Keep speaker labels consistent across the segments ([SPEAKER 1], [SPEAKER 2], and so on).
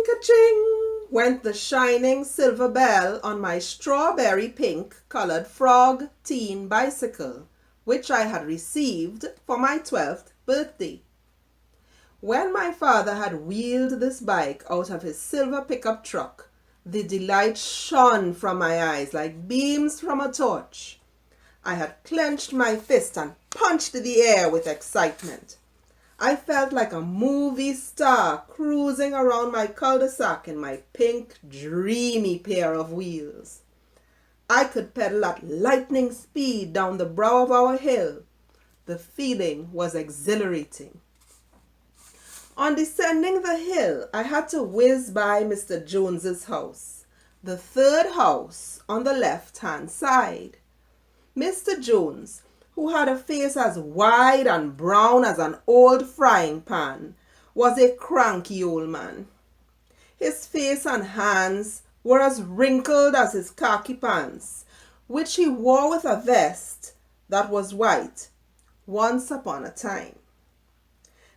[SPEAKER 1] Ching-ka-ching went the shining silver bell on my strawberry pink colored frog teen bicycle, which I had received for my 12th birthday. When my father had wheeled this bike out of his silver pickup truck, the delight shone from my eyes like beams from a torch. I had clenched my fist and punched the air with excitement. I felt like a movie star cruising around my cul-de-sac in my pink, dreamy pair of wheels. I could pedal at lightning speed down the brow of our hill. The feeling was exhilarating. On descending the hill, I had to whiz by Mr. Jones's house, the third house on the left-hand side. Mr. Jones, who had a face as wide and brown as an old frying pan, was a cranky old man. His face and hands were as wrinkled as his khaki pants, which he wore with a vest that was white once upon a time.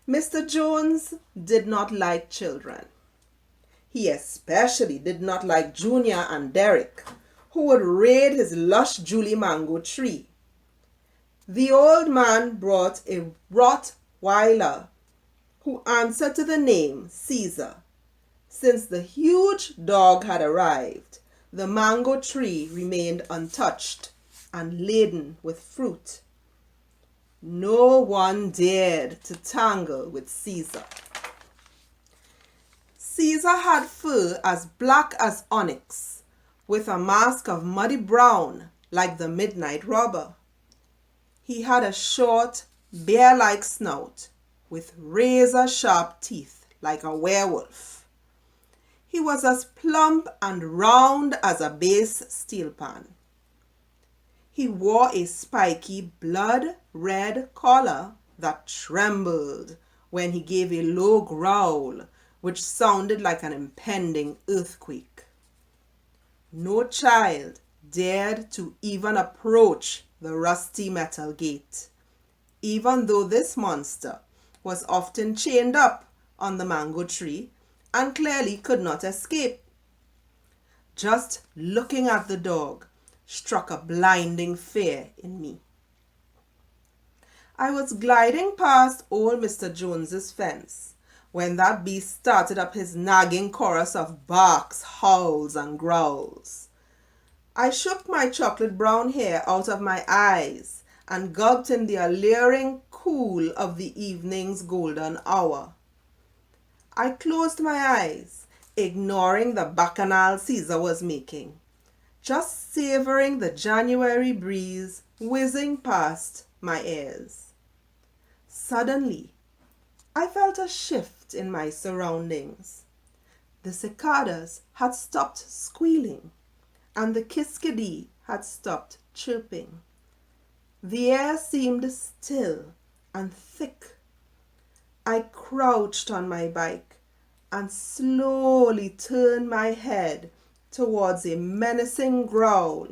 [SPEAKER 1] Mr. Jones did not like children. He especially did not like Junior and Derek, who would raid his lush Julie mango tree. The old man brought a Rottweiler who answered to the name Caesar. Since the huge dog had arrived, the mango tree remained untouched and laden with fruit. No one dared to tangle with Caesar. Caesar had fur as black as onyx, with a mask of muddy brown like the midnight robber. He had a short, bear-like snout with razor-sharp teeth like a werewolf. He was as plump and round as a base steel pan. He wore a spiky, blood-red collar that trembled when he gave a low growl, which sounded like an impending earthquake. No child dared to even approach the rusty metal gate, even though this monster was often chained up on the mango tree and clearly could not escape. Just looking at the dog struck a blinding fear in me. I was gliding past old Mr. Jones's fence when that beast started up his nagging chorus of barks, howls, and growls. I shook my chocolate brown hair out of my eyes and gulped in the alluring cool of the evening's golden hour. I closed my eyes, ignoring the bacchanal Caesar was making, just savoring the January breeze whizzing past my ears. Suddenly, I felt a shift in my surroundings. The cicadas had stopped squealing, and the kiskadee had stopped chirping. The air seemed still and thick. I crouched on my bike and slowly turned my head towards a menacing growl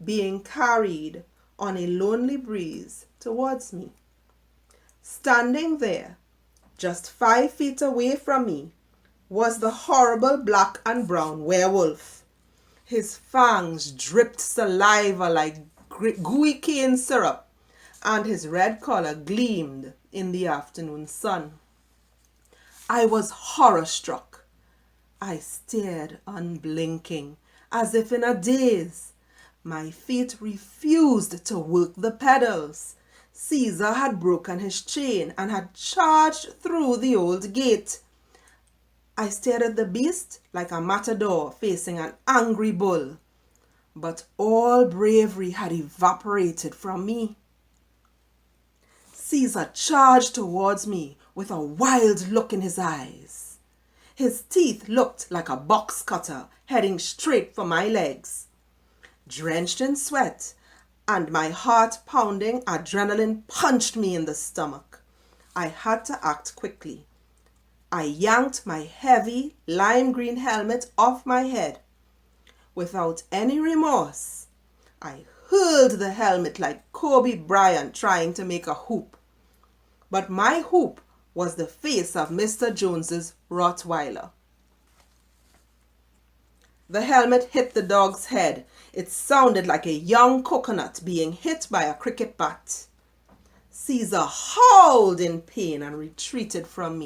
[SPEAKER 1] being carried on a lonely breeze towards me. Standing there, just 5 feet away from me, was the horrible black and brown werewolf. His fangs dripped saliva like gooey cane syrup, and his red collar gleamed in the afternoon sun. I was horror-struck. I stared unblinking, as if in a daze. My feet refused to work the pedals. Caesar had broken his chain and had charged through the old gate. I stared at the beast like a matador facing an angry bull. But all bravery had evaporated from me. Caesar charged towards me with a wild look in his eyes. His teeth looked like a box cutter heading straight for my legs. Drenched in sweat and my heart-pounding adrenaline punched me in the stomach. I had to act quickly. I yanked my heavy lime green helmet off my head. Without any remorse, I hurled the helmet like Kobe Bryant trying to make a hoop. But my hoop was the face of Mr. Jones's Rottweiler. The helmet hit the dog's head. It sounded like a young coconut being hit by a cricket bat. Caesar howled in pain and retreated from me.